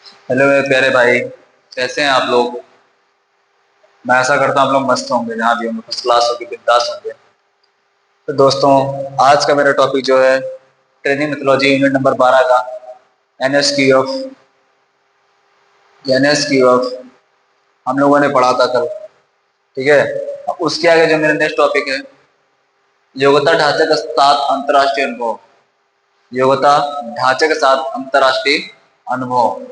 Hello मेरे प्यारे भाई, कैसे हैं आप लोग। मैं ऐसा करता हूँ आप लोग मस्त होंगे, जहाँ भी होंगे फर्स्ट क्लास होंगे, बिंदास होंगे। तो दोस्तों, आज का मेरा टॉपिक जो है ट्रेनिंग मेथोलॉजी यूनिट नंबर 12 का एनएस की ऑफ हम लोगों ने पढ़ा था कल। ठीक है। अब उसके आगे जो मेरा नेक्स्ट टॉपिक है, योग्यता ढांचे के साथ अंतर्राष्ट्रीय अनुभव। योग्यता ढांचे के साथ अंतर्राष्ट्रीय अनुभव।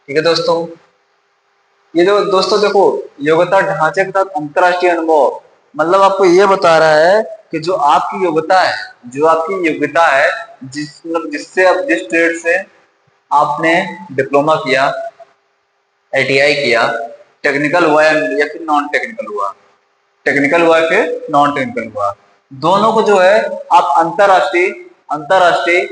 ठीक है दोस्तों। ये जो दोस्तों देखो, योग्यता ढांचे के साथ अंतर्राष्ट्रीय अनुभव मतलब आपको ये बता रहा है कि जो आपकी योग्यता है, जिससे आप जिस ट्रेड से आपने डिप्लोमा किया, आईटीआई किया, टेक्निकल हुआ या फिर नॉन टेक्निकल हुआ, टेक्निकल हुआ या फिर नॉन टेक्निकल हुआ, दोनों को जो है आप अंतर्राष्ट्रीय अंतर्राष्ट्रीय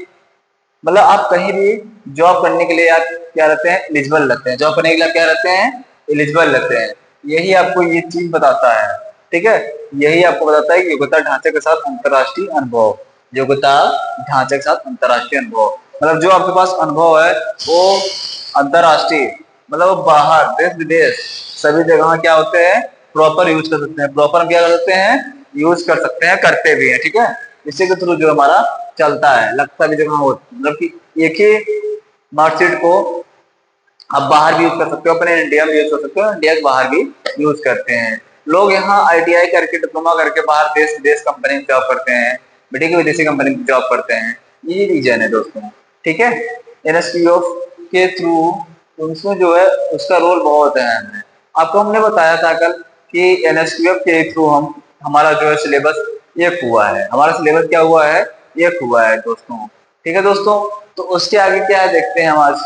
मतलब आप कहीं भी जॉब करने के लिए आप क्या रहते हैं, एलिजिबल रहते हैं। जॉब करने के लिए आप क्या रहते हैं, एलिजिबल रहते हैं। यही आपको ये चीज बताता है। ठीक है। यही आपको बताता है कि योग्यता ढांचे के साथ अंतर्राष्ट्रीय अनुभव। योग्यता ढांचे के साथ अंतर्राष्ट्रीय अनुभव मतलब जो आपके पास अनुभव है वो अंतर्राष्ट्रीय, मतलब वो बाहर देश विदेश सभी जगह क्या होते हैं, प्रॉपर यूज कर सकते हैं। प्रॉपर क्या कर सकते हैं, यूज कर सकते हैं, करते भी हैं। ठीक है। इसी के थ्रू जो हमारा चलता है, लगता भी जगह हो, मतलब कि एक ही मार्कशीट को आप बाहर भी यूज कर सकते हो, अपने इंडिया में यूज कर सकते हो, इंडिया के बाहर भी यूज करते हैं। लोग यहाँ आईटीआई करके, डिप्लोमा करके बाहर देश विदेश कंपनी में जॉब करते हैं, विदेशी विदेशी कंपनी में जॉब करते हैं। ये रीजन है दोस्तों। ठीक है। एनएसक्यूएफ के थ्रू उसमें जो है उसका रोल बहुत अहम है। आपको हमने बताया था कल कि एनएसक्यूएफ के थ्रू हमारा जो है सिलेबस एक हुआ है। हमारा सिलेबस क्या हुआ है, एक हुआ है दोस्तों। ठीक है दोस्तों। तो उसके आगे क्या है देखते हैं हम आज।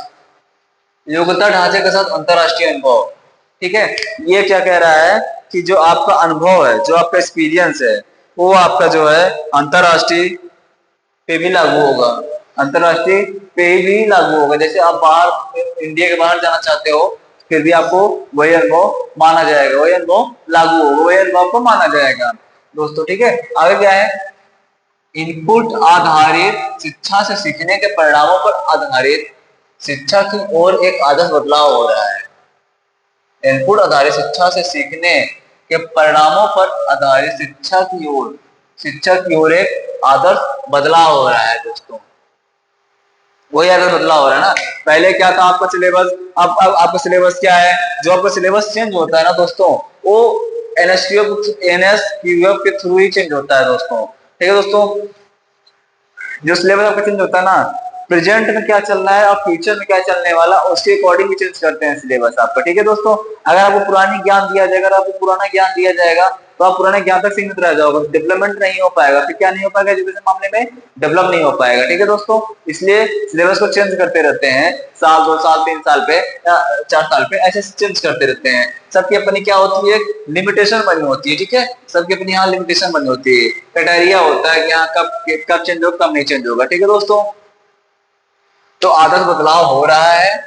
योग्यता ढांचे के साथ अंतर्राष्ट्रीय अनुभव। ठीक है। ये क्या कह रहा है कि जो आपका अनुभव है, जो आपका एक्सपीरियंस है, वो आपका जो है अंतर्राष्ट्रीय पे भी लागू होगा। अंतर्राष्ट्रीय पे भी लागू होगा। जैसे आप बाहर, इंडिया के बाहर जाना चाहते हो, फिर भी आपको वही अनुभव माना जाएगा, वही अनुभव लागू होगा, वही अनुभव आपको माना जाएगा दोस्तों। ठीक है। आगे क्या है, इनपुट आधारित शिक्षा से सीखने के परिणामों पर आधारित शिक्षा की ओर एक आदर्श बदलाव हो रहा है। इनपुट आधारित शिक्षा से सीखने के परिणामों पर आधारित शिक्षा की ओर एक आदर्श बदलाव हो रहा है दोस्तों। वही आदर्श बदलाव हो रहा है ना। पहले क्या था आपका सिलेबस, अब आपका सिलेबस क्या है, जो आपका सिलेबस चेंज होता है ना दोस्तों, वो एनएसक्यूएफ के थ्रू ही चेंज होता है दोस्तों। ठीक है दोस्तों। जो सिलेबस आपका चेंज होता है ना, प्रेजेंट में क्या चल रहा है और फ्यूचर में क्या चलने वाला, उसके अकॉर्डिंग ही चेंज करते हैं सिलेबस आपका। ठीक है दोस्तों। अगर आपको पुरानी ज्ञान दिया जाएगा, अगर आपको पुराना ज्ञान दिया जाएगा तो आप पुराने ज्ञान तक सीमित रह जाओगे, डेवलपमेंट नहीं हो पाएगा। फिर क्या नहीं हो पाएगा, एजुकेशन मामले में डेवलप नहीं हो पाएगा। ठीक है दोस्तों। इसलिए सिलेबस को चेंज करते रहते हैं, साल 2 साल 3 साल पे या 4 साल पे, ऐसे चेंज करते रहते हैं। सबकी अपनी क्या होती है, लिमिटेशन बनी होती है। ठीक है। सबकी अपनी यहाँ लिमिटेशन बनी होती है, क्राइटेरिया होता है कि यहाँ कब चेंज होगा, कब नहीं चेंज होगा। ठीक है दोस्तों। तो आदर्श बदलाव हो रहा है।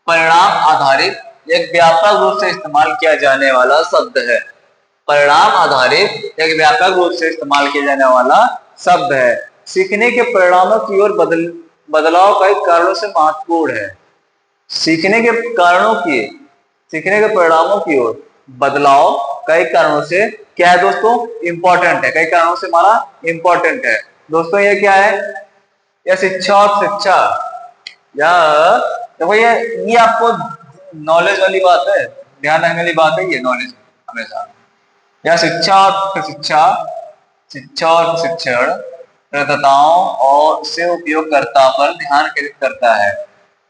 परिणाम आधारित एक व्यापक रूप से इस्तेमाल किया जाने वाला शब्द है। परिणाम आधारित एक व्यापक रूप से इस्तेमाल किया जाने वाला शब्द है। सीखने के परिणामों की ओर बदलाव कई कारणों से महत्वपूर्ण है। सीखने के कारणों की सीखने के परिणामों की ओर बदलाव कई कारणों से क्या है दोस्तों, इंपॉर्टेंट है। कई कारणों से हमारा इंपॉर्टेंट है दोस्तों। ये क्या है, या शिक्षा और शिक्षा, या देखो ये आपको नॉलेज वाली बात है, ध्यान रखने वाली बात है ये नॉलेज हमेशा। या शिक्षा और प्रशिक्षा, शिक्षा और प्रशिक्षण प्रदाताओं और से उपयोगकर्ता पर ध्यान केंद्रित करता है।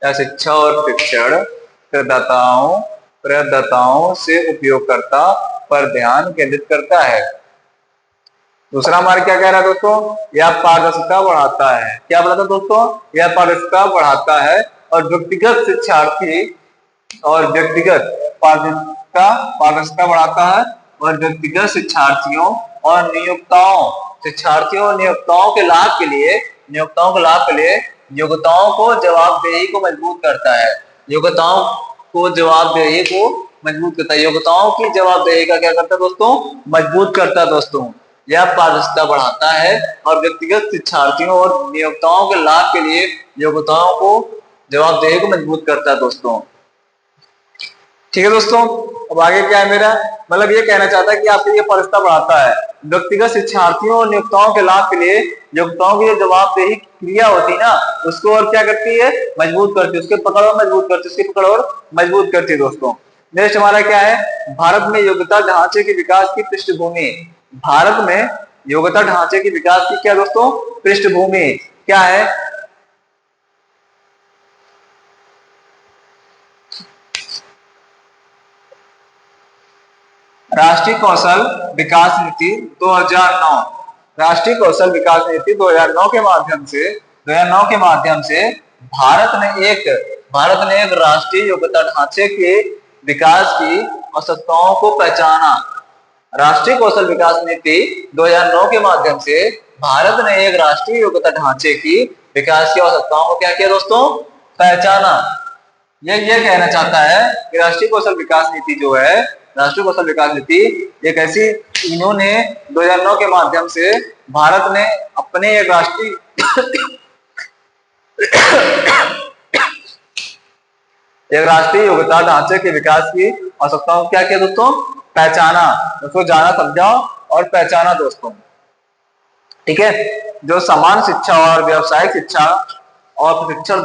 या शिक्षा और शिक्षण प्रदाताओं प्रदाताओं से उपयोगकर्ता पर ध्यान केंद्रित करता है। दूसरा हमारा क्या कह रहा है दोस्तों, यह पारदर्शिता बढ़ाता है। क्या बढ़ाता है दोस्तों, यह पारदर्शिता बढ़ाता है और व्यक्तिगत शिक्षार्थी और व्यक्तिगत पारदर्शिता पारदर्शिता बढ़ाता है और व्यक्तिगत शिक्षार्थियों और नियोक्ताओं के लाभ के लिए योग्यताओं को जवाबदेही को मजबूत करता है। योग्यताओं को जवाबदेही को मजबूत करता है। योग्यताओं की जवाबदेही का क्या करता है दोस्तों, मजबूत करता है दोस्तों। यह पारदर्शिता बढ़ाता है और व्यक्तिगत शिक्षार्थियों और नियोक्ताओं के लाभ के लिए योग्यताओं को जवाबदेही को मजबूत करता है दोस्तों। ठीक है दोस्तों। अब आगे क्या है मेरा, मतलब ये कहना चाहता है कि आपको ये फरिश्ता बढ़ाता है व्यक्तिगत शिक्षार्थियों और नियोक्ताओं के लाभ के लिए नियोक्ताओं की जो जवाबदेही क्रिया होती है ना, उसको और क्या करती है, मजबूत करती है, उसके पकड़ और मजबूत करती है, उसकी पकड़ और मजबूत करती है दोस्तों। नेक्स्ट हमारा क्या है, भारत में योग्यता ढांचे के विकास की पृष्ठभूमि। भारत में योग्यता ढांचे के विकास की क्या दोस्तों, पृष्ठभूमि क्या है। राष्ट्रीय कौशल विकास नीति 2009, राष्ट्रीय कौशल विकास नीति 2009 के माध्यम से भारत ने एक राष्ट्रीय योग्यता ढांचे के विकास की आवश्यकताओं को पहचाना। राष्ट्रीय कौशल विकास नीति 2009 के माध्यम से भारत ने एक राष्ट्रीय योग्यता ढांचे की विकास की आवश्यकताओं को क्या किया दोस्तों, पहचाना। ये कहना चाहता है कि राष्ट्रीय कौशल विकास नीति जो है, राष्ट्रीय कौशल विकास नीति एक ऐसी, इन्होंने 2009 के माध्यम से भारत ने अपने एक राष्ट्रीय योग्यता ढांचे के विकास की आवश्यकताओं को क्या किया दोस्तों, पहचाना, उसको जाना, समझा और पहचाना दोस्तों। ठीक है, जो समान शिक्षा और व्यावसायिक शिक्षा और प्रशिक्षण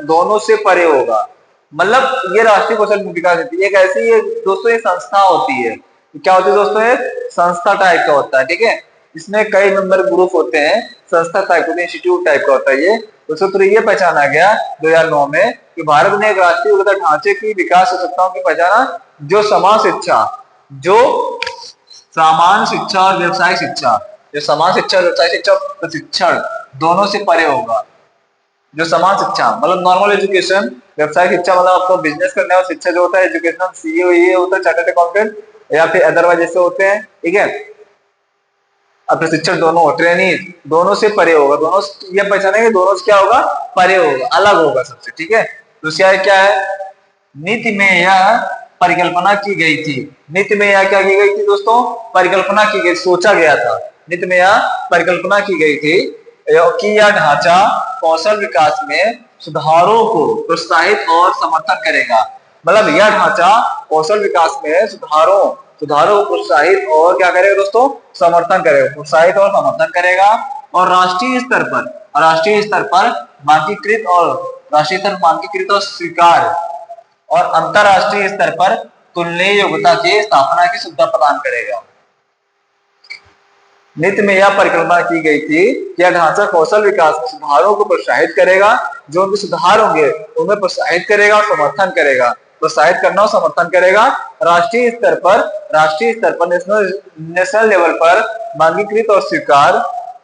दोनों से परे होगा। मतलब ये राष्ट्रीय कौशल विकास नीति एक ऐसी है दोस्तों, ये संस्था होती है। क्या होती है दोस्तों, एक संस्था टाइप का होता है। ठीक है, इसमें कई मेंबर ग्रुप होते हैं, संस्था टाइप होते हैं, इंस्टीट्यूट टाइप का होता है ये। उसके थ्रू ये पहचाना गया 2009 में कि भारत ने एक राष्ट्रीय योग्यता ढांचे की विकास आवश्यकताओं की पहचाना, जो समान शिक्षा और व्यवसायिक शिक्षा, जो समान शिक्षा, व्यवसायिक शिक्षा, प्रशिक्षण दोनों से परे होगा। जो समान शिक्षा मतलब नॉर्मल एजुकेशन, व्यवसायिक शिक्षा मतलब आपको बिजनेस करने और शिक्षा जो होता है एजुकेशनल सीए ये होता है, चार्टर्ड अकाउंटेंट या फिर अदरवाइज जैसे होते हैं। ठीक है, अब प्रशिक्षण दोनों, ट्रेनिंग दोनों से परे होगा। दोनों ये पहचानेंगे, दोनों से क्या होगा, परे होगा, अलग होगा सबसे। ठीक है, दूसरा क्या है, नीति में यह परिकल्पना की गई थी। नीति में यह क्या की गई थी दोस्तों, परिकल्पना की गई, सोचा गया था। नीति में यह परिकल्पना की गई थी कि यह ढांचा कौशल विकास में सुधारों को प्रोत्साहित और समर्थन करेगा। मतलब यह ढांचा कौशल विकास में सुधारों को प्रोत्साहित और क्या करेगा दोस्तों, समर्थन करेगा, प्रोत्साहित और समर्थन करेगा। और राष्ट्रीय स्तर पर मानकीकृत और स्वीकार और अंतरराष्ट्रीय स्तर पर तुलनीय योग्यता की स्थापना की सुविधा प्रदान करेगा। नीति में यह परिकल्पना की गई थी कि यह ढांचा कौशल विकास में सुधारों को प्रोत्साहित करेगा, जो उनके सुधार होंगे उनमें प्रोत्साहित करेगा और समर्थन करेगा, प्रोत्साहित करना और समर्थन करेगा। राष्ट्रीय स्तर पर नेशनल लेवल पर मानकीकृत और स्वीकार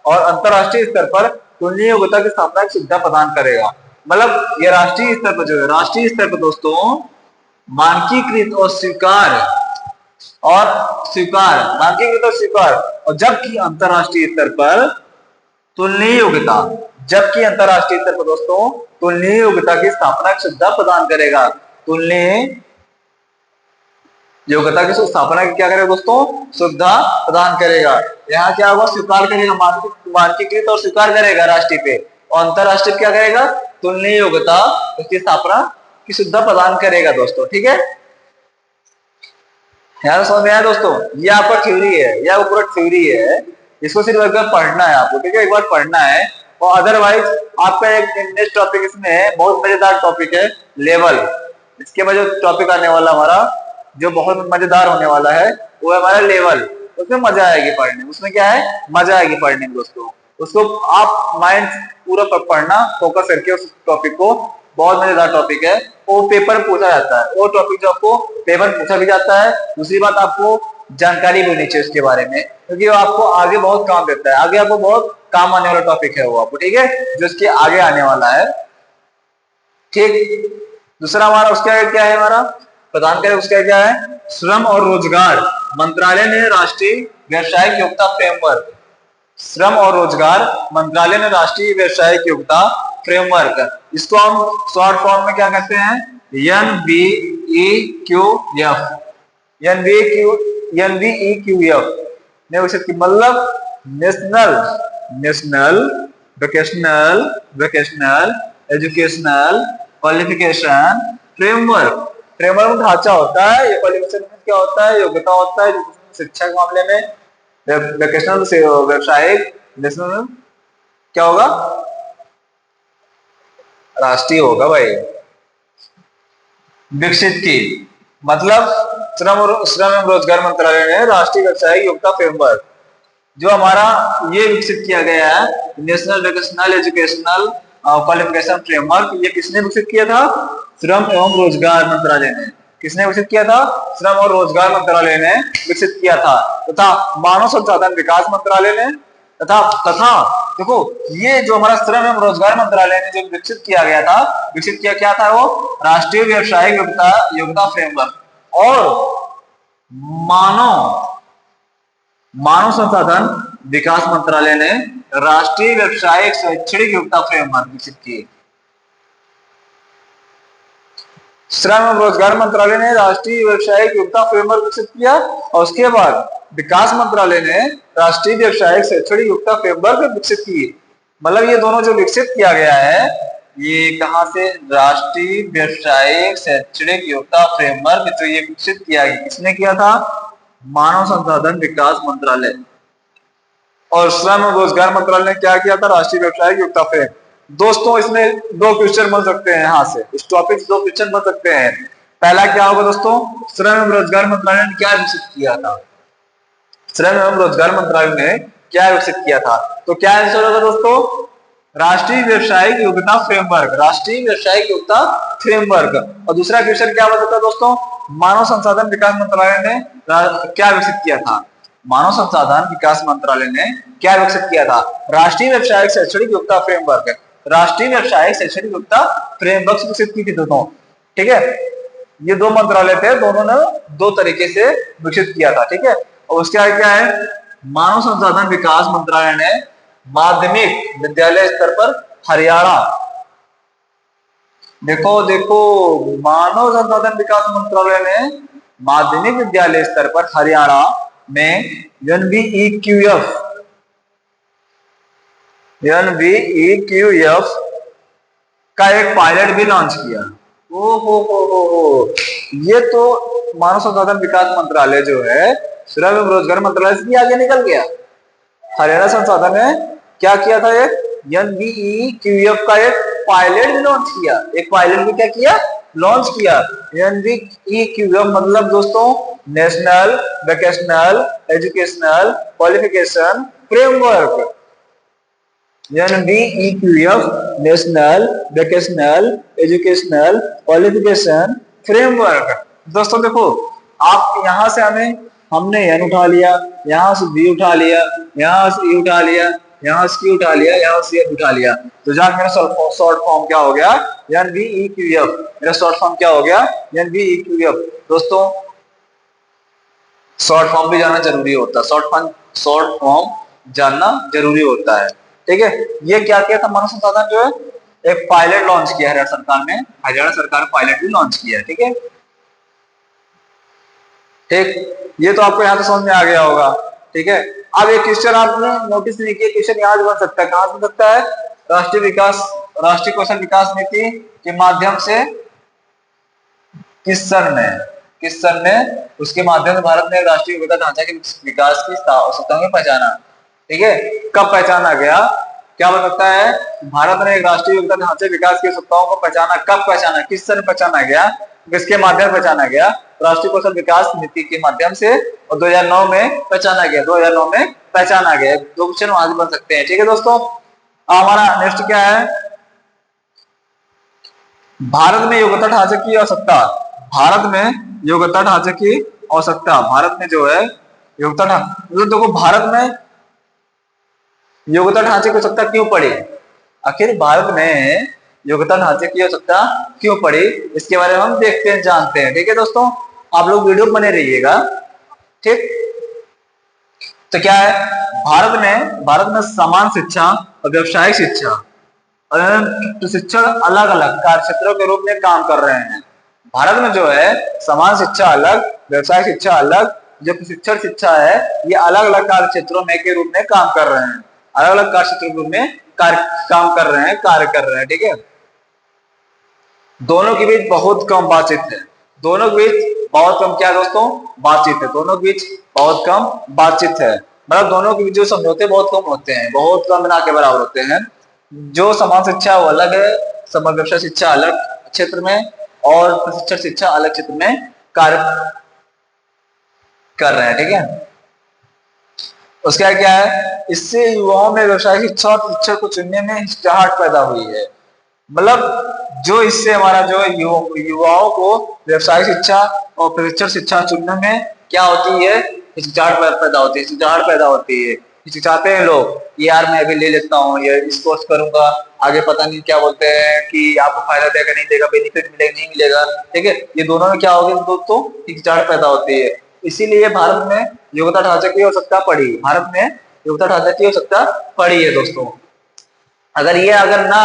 और अंतरराष्ट्रीय स्तर पर तुलनीय योग्यता की स्थापना की सुविधा प्रदान करेगा। मतलब ये राष्ट्रीय स्तर पर जो है, राष्ट्रीय स्तर पर दोस्तों मानकीकृत और स्वीकार मानकीकृत और स्वीकार, और जबकि अंतरराष्ट्रीय स्तर पर तुलनीय योग्यता, दोस्तों तुलनीय योग्यता की स्थापना की सुविधा प्रदान करेगा। तुलनीय योग्यता की स्थापना की क्या करेगा दोस्तों, सुविधा प्रदान करेगा। यहाँ क्या होगा, स्वीकार करेगा, मानकीकृत और स्वीकार करेगा राष्ट्रीय पे, और अंतरराष्ट्रीय क्या करेगा, तुलनीय योग्यता उसकी स्थापना की सुविधा प्रदान करेगा दोस्तों। ठीक है, यहाँ समझ में आया दोस्तों, ये आपका थ्योरी है, यह पूरा थ्योरी है, इसको सिर्फ एक बार पढ़ना है आपको। ठीक है, एक बार पढ़ना है। और अदरवाइज आपका एक नेक्स्ट टॉपिक इसमें है, बहुत मजेदार टॉपिक है, लेवल। इसके बाद जो टॉपिक आने वाला हमारा, जो बहुत मजेदार होने वाला है, वो है हमारा लेवल। उसमें मजा आएगी पढ़ने, उसमें क्या है, मजा आएगी पढ़ने में दोस्तों। उसको आप माइंड पूरा पढ़ना, फोकस करके उस टॉपिक को, बहुत मजेदार टॉपिक है। वो पेपर पूछा जाता है, वो टॉपिक जो आपको पेपर पूछा भी जाता है। दूसरी बात, आपको जानकारी भी होनी चाहिए उसके बारे में, क्योंकि वो आपको आगे बहुत काम देता है, आगे आपको बहुत काम आने वाला टॉपिक है वो आपको। ठीक है, जो इसके आगे आने वाला है। ठीक, दूसरा हमारा उसका क्या है, हमारा प्रदान करें, उसका क्या है, श्रम और रोजगार मंत्रालय ने राष्ट्रीय व्यावसायिक योग्यता फ्रेमवर्क, श्रम और रोजगार मंत्रालय ने राष्ट्रीय व्यावसायिक योग्यता फ्रेमवर्क, इसको हम शॉर्ट फॉर्म में क्या कहते हैं, NBEQF मतलब national vocational educational qualification framework. Framework में ढांचा होता है, ये क्वालिफिकेशन क्या होता है, योग्यता होता है शिक्षा के मामले में, वोकेशनल से व्यवसायिक, नेशनल क्या होगा, राष्ट्रीय होगा भाई। विकसित की मतलब श्रम एवं रोजगार मंत्रालय ने राष्ट्रीय व्यवसायिक योग्यता फ्रेमवर्क जो हमारा ये विकसित किया गया है, national vocational educational qualification framework, ये किसने विकसित किया था, श्रम एवं रोजगार मंत्रालय ने। किसने विकसित किया था, श्रम और रोजगार मंत्रालय ने विकसित किया था, तथा मानव संसाधन विकास मंत्रालय ने तथा देखो ये जो हमारा श्रम एवं रोजगार मंत्रालय ने जो विकसित किया गया था, विकसित किया क्या था, वो राष्ट्रीय व्यवसायिक योग्यता फ्रेमवर्क, और मानव संसाधन विकास मंत्रालय ने राष्ट्रीय व्यवसायिक शैक्षणिक योग्यता फ्रेमवर्क विकसित किए। श्रम एवं रोजगार मंत्रालय ने राष्ट्रीय व्यवसायिक योग्यता फ्रेमवर्क विकसित किया, और उसके बाद विकास मंत्रालय ने राष्ट्रीय व्यवसायिक शैक्षणिक योग्यता फ्रेमवर्क विकसित किए। मतलब ये दोनों जो विकसित किया गया है, ये कहां से, राष्ट्रीय व्यवसायिक शैक्षणिक योग्यता फ्रेमवर्क जो ये विकसित किया गया, किसने किया था, मानव संसाधन विकास मंत्रालय। और श्रम और रोजगार मंत्रालय ने क्या किया था, राष्ट्रीय व्यवसायिक योग्यता फ्रेमवर्क। दोस्तों इसमें दो क्वेश्चन बन सकते हैं, यहां से इस टॉपिक से दो क्वेश्चन बन सकते हैं। पहला क्या होगा दोस्तों, श्रम एवं रोजगार मंत्रालय ने क्या विकसित किया था, श्रम एवं रोजगार मंत्रालय ने क्या विकसित किया था, तो क्या आंसर होगा दोस्तों, राष्ट्रीय व्यवसायिक योग्यता फ्रेमवर्क, राष्ट्रीय व्यवसायिक योग्यता फ्रेमवर्क। और दूसरा क्वेश्चन क्या बन सकता है दोस्तों, मानव संसाधन विकास मंत्रालय ने क्या विकसित किया था, मानव संसाधन विकास मंत्रालय ने क्या विकसित किया था, राष्ट्रीय व्यवसायिक शैक्षणिक योग्यता फ्रेमवर्क, राष्ट्रीय व्यवसायिक शैक्षणिक योग्यता फ्रेमवर्क विकसित की थी दोनों, ठीक है। ये दो मंत्रालय थे, दोनों ने दो तरीके से विकसित किया था, ठीक है। और उसके आगे क्या है, मानव संसाधन विकास मंत्रालय ने माध्यमिक विद्यालय स्तर पर हरियाणा, देखो मानव संसाधन विकास मंत्रालय ने माध्यमिक विद्यालय स्तर पर हरियाणा में NVEQF का एक पायलट भी लॉन्च किया। ओ हो, ये तो मानव संसाधन विकास मंत्रालय जो है श्रम एवं रोजगार मंत्रालय से भी आगे निकल गया। हरियाणा संसाधन ने क्या किया था, एक NVEQF का एक पायलट भी लॉन्च किया, एक पायलट भी क्या किया, लॉन्च किया। NVEQF मतलब दोस्तों national vocational educational qualification framework, NVEQF national vocational educational qualification framework. दोस्तों देखो आप यहां से हमने N उठा लिया, यहां से B उठा लिया, यहां से E उठा लिया, यहां से Q उठा लिया, यहां से F उठा लिया, तो जाकर मेरा शॉर्ट फॉर्म क्या हो गया, NVEQF। मेरा शॉर्ट फॉर्म क्या हो गया, NVEQF। दोस्तों शॉर्ट फॉर्म भी जानना जरूरी होता है, शॉर्ट फॉर्म जानना जरूरी होता है, ठीक है। ये क्या किया था, मानव संसाधन जो है एक पायलट लॉन्च किया हरियाणा सरकार ने, हरियाणा सरकार पायलट भी लॉन्च किया है, ठीक है। ठीक, ये तो आपको यहाँ से समझ में आ गया होगा, ठीक है। अब एक क्वेश्चन आपने नोटिस नहीं किया, क्वेश्चन यहाँ से बन सकता है, कहां से बन सकता है, राष्ट्रीय कौशल विकास नीति के माध्यम से किस सन ने उसके माध्यम से भारत ने राष्ट्रीय योग्यता ढांचा के विकास की आवश्यकताओं को पहचाना, ठीक है। कब पहचाना गया, क्या बन सकता है, भारत ने एक राष्ट्रीय योग्यता ढांचे विकास की आवश्यकताओं को पहचाना, कब पहचाना, किस सन पहचाना गया, किसके माध्यम से पहचाना गया, राष्ट्रीय कौशल विकास नीति के माध्यम से, और 2009 में पहचाना गया, 2009 में पहचाना गया। दो क्वेश्चन वहां से बन सकते हैं, ठीक है दोस्तों। हमारा नेक्स्ट क्या है, भारत में योग्यता ढांचे की आवश्यकता, भारत में योग्यता ढांचे की आवश्यकता, भारत में जो है योग्यता ढांचा, देखो भारत में योग्यता ढांचे की आवश्यकता क्यों पड़ी, आखिर भारत में योग्यता ढांचे की आवश्यकता क्यों पड़ी, इसके बारे में हम देखते हैं, जानते हैं, ठीक है दोस्तों। आप लोग वीडियो बने रहिएगा, ठीक। तो क्या है, भारत में समान शिक्षा और व्यावसायिक शिक्षा और प्रशिक्षण अलग अलग कार्य क्षेत्रों के रूप में काम कर रहे हैं। भारत में जो है समान शिक्षा अलग, व्यवसायिक शिक्षा अलग, जो प्रशिक्षण शिक्षा है ये अलग अलग कार्य क्षेत्रों में के रूप में काम कर रहे हैं, अलग अलग कार्य क्षेत्रों के रूप में काम कर रहे हैं, कार्य कर रहे हैं, ठीक है। दोनों के बीच बहुत कम बातचीत है, दोनों के बीच बहुत कम क्या दोस्तों बातचीत है, दोनों के बीच बहुत कम बातचीत है, मतलब दोनों के बीच जो समझौते बहुत कम होते हैं, बहुत कम ना के बराबर होते हैं। जो समान शिक्षा वो अलग है, समान व्यवसाय शिक्षा अलग क्षेत्र में और प्रशिक्षण शिक्षा अलग क्षेत्र में कार्य कर रहे हैं, ठीक है। उसका क्या है, इससे युवाओं में व्यवसायिक शिक्षा और प्रशिक्षण को चुनने में हिचकिचाहट पैदा हुई है। मतलब जो इससे हमारा जो युवाओं को व्यवसायिक शिक्षा और प्रशिक्षण शिक्षा चुनने में क्या होती है, हिचकिचाहट पैदा होती है, हिचकिचाहट पैदा होती है, हिचकिचाते हैं लोग कि यार मैं अभी ले लेता हूँ, ये इस कोर्स करूंगा, आगे पता नहीं क्या बोलते हैं कि आपको फायदा देगा नहीं देगा, बेनिफिट मिलेगा नहीं मिलेगा, ठीक है। ये दोनों में क्या होगी दोस्तों, हिचकिचाहट पैदा होती है। इसीलिए भारत में योग्यता ढांचे की आवश्यकता पड़ी, भारत में योग्यता ढांचे की आवश्यकता पड़ी है दोस्तों। अगर ये अगर ना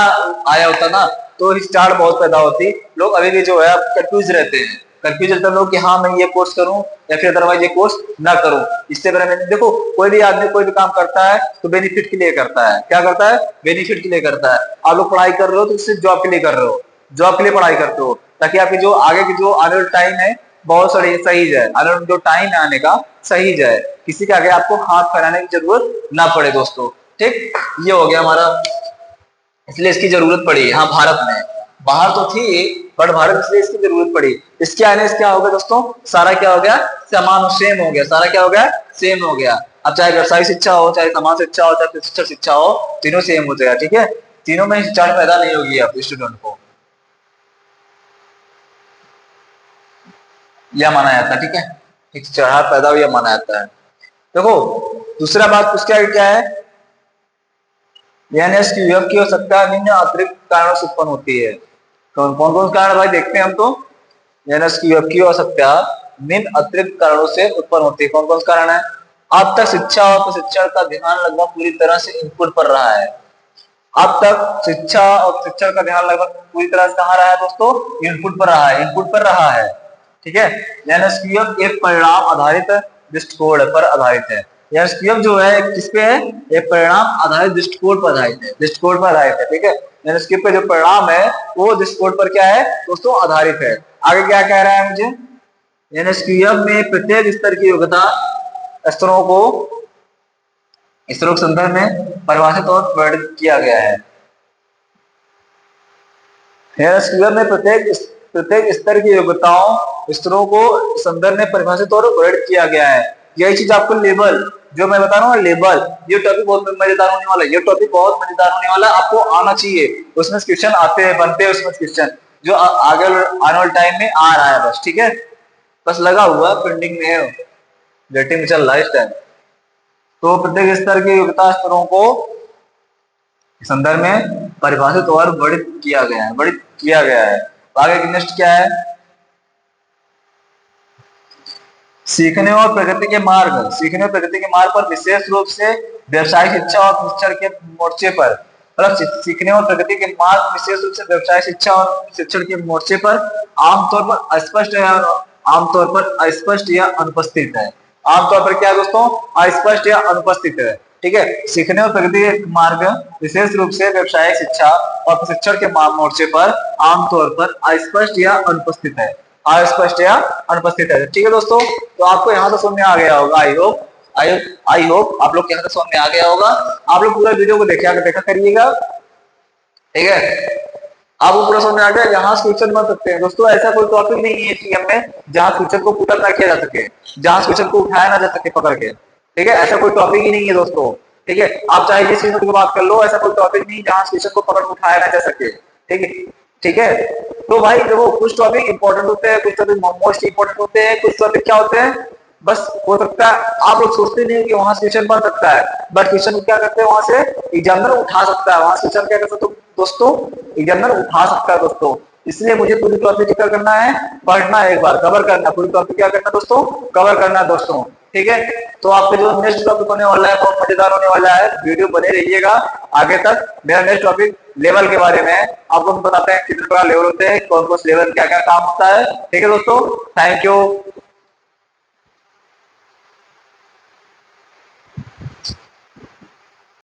आया होता ना तो हिचकिचाहट बहुत पैदा होती, लोग अभी भी जो है कंफ्यूज रहते हैं, कंफ्यूज रहते हैं लोग कि हाँ मैं ये कोर्स करूं या फिर अदरवाइज ये कोर्स ना करूं। इससे पहले मैंने देखो कोई भी आदमी कोई भी काम करता है तो बेनिफिट के लिए करता है, क्या करता है, बेनिफिट के लिए करता है। आप लोग पढ़ाई कर रहे हो तो इससे जॉब के लिए कर रहे हो, जॉब के लिए पढ़ाई करते हो ताकि आपकी जो आगे की जो आने वाला टाइम है बहुत सही जाए, आने वाला जो टाइम है आने का सही जाए, किसी के आगे आपको हाथ फैलाने की जरूरत ना पड़े दोस्तों, ठीक। ये हो गया हमारा, इसलिए इसकी जरूरत पड़ी। हाँ भारत में, बाहर तो थी बट भारत इसलिए इसकी जरूरत पड़ी। इसके आने से क्या हो गया दोस्तों, सारा क्या हो गया, समान सेम हो गया, सारा क्या हो गया, सेम हो गया। अब चाहे व्यवसायिक शिक्षा हो, चाहे समान शिक्षा हो, चाहे प्रशिक्षण शिक्षा हो, तीनों सेम हो जाएगा, ठीक है। तीनों में हिचकिचाहट पैदा नहीं होगी आप स्टूडेंट को, यह माना जाता है, ठीक है। हिचकिचाहट पैदा हुई माना जाता है। देखो दूसरा बात उसका क्या है, एनएस की विभव की आवश्यकता निम्न अतिरिक्त कारणों से उत्पन्न होती है। कौन कौन कारण भाई देखते हैं हम तो, एनएस की विभव की आवश्यकता निम्न अतिरिक्त कारणों से उत्पन्न होती है। कौन कौन से कारण है, अब तक शिक्षा और प्रशिक्षण का ध्यान लगभग पूरी तरह से इनपुट पर रहा है। अब तक शिक्षा और प्रशिक्षण का ध्यान लगभग पूरी तरह से कहाँ रहा है दोस्तों, इनपुट पर रहा है, इनपुट पर रहा है, ठीक है। एनएस की विभव एक परिणाम आधारित दृष्टिकोण पर आधारित है। एनएसक्यूएफ जो है किस पे है, एक परिणाम आधारित दृष्टिकोण पर आधारित है, दृष्टिकोण पर आधारित है, ठीक है। एनएसक्यूएफ पे जो परिणाम है वो दृष्टिकोण पर क्या है दोस्तों, आधारित है। आगे क्या कह रहा है मुझे, एनएसक्यूएफ में प्रत्येक स्तर की योग्यता स्तरों को स्तरों के संदर्भ में परिभाषित और वर्णित किया गया है। एनएसक्यूएफ में प्रत्येक स्तर की योग्यताओं स्तरों को संदर्भ में परिभाषित और वर्णित किया गया है। यही चीज आपको लेबल जो मैं बता रहा हूँ लेबल, ये टॉपिक बहुत मजेदार होने वाला है, ये टॉपिक बहुत मजेदार होने वाला है, आपको आना चाहिए। उसमें क्वेश्चन आते हैं, बनते हैं उसमें क्वेश्चन जो आगे आने वाले टाइम में आ रहा है, बस ठीक है, बस लगा हुआ पेंडिंग में है, वेटिंग में चल रहा है इस टाइम। तो प्रत्येक स्तर के योग्यता स्तरों को संदर्भ में परिभाषित और वर्णित किया गया है, वर्णित किया गया है। आगे नेक्स्ट क्या है, सीखने और प्रगति के मार्ग, सीखने और प्रगति के मार्ग पर विशेष रूप से व्यवसायिक शिक्षा और प्रशिक्षण के मोर्चे पर, मतलब सीखने और प्रगति के मार्ग विशेष रूप से व्यवसायिक शिक्षा और शिक्षण के मोर्चे पर आमतौर पर अस्पष्ट है, आमतौर पर अस्पष्ट या अनुपस्थित है। आमतौर पर क्या दोस्तों, अस्पष्ट या अनुपस्थित है, ठीक है। सीखने और प्रगति के मार्ग विशेष रूप से व्यवसायिक शिक्षा और प्रशिक्षण के मोर्चे पर आमतौर पर अस्पष्ट या अनुपस्थित है, अस्पष्ट या अनुपस्थित है, ठीक है दोस्तों। तो आपको यहाँ से समझ में आ गया होगा, आई होप आप लोग यहाँ से समझ में आ गया होगा। आप लोग पूरा वीडियो को देखा करिएगा, ठीक है। आपको पूरा समझ में आ गया, यहाँ से क्वेश्चन बन सकते हैं दोस्तों। ऐसा कोई टॉपिक नहीं है कि हमें जहाँ क्वेश्चन को पुट ना किया जा सके, जहाँ क्वेश्चन को उठाया ना जा सके पकड़ के, ठीक है। ऐसा कोई टॉपिक ही नहीं है दोस्तों, ठीक है। आप चाहे जिस चीज की बात कर लो, ऐसा कोई टॉपिक नहीं जहाँ क्वेश्चन को पकड़ उठाया ना जा सके, ठीक है, ठीक है। तो भाई देखो कुछ टॉपिक इंपॉर्टेंट होते हैं, कुछ टॉपिक मोस्ट इंपॉर्टेंट होते हैं, कुछ टॉपिक क्या होते हैं बस हो सकता है आप लोग सोचते नहीं कि वहां से क्वेश्चन बन सकता है, बट क्वेश्चन क्या करते हैं वहां से एग्जामिनर उठा सकता है, वहां से क्वेश्चन क्या कर सकते दोस्तों, एग्जामिनर उठा सकता है दोस्तों। इसलिए मुझे पूरी टॉपिक क्या करना है, पढ़ना है, एक बार कवर करना, पूरी टॉपिक क्या करना दोस्तों, कवर करना है दोस्तों, ठीक है। तो आपके जो नेक्स्ट टॉपिक होने वाला है बहुत मजेदार होने वाला है, वीडियो बने रहिएगा आगे तक। मेरा नेक्स्ट टॉपिक लेवल के बारे में है, आपको हम बताते हैं कितने प्रकार लेवल होते हैं, कौन कौन से लेवल क्या क्या काम होता है, ठीक है दोस्तों। Thank you.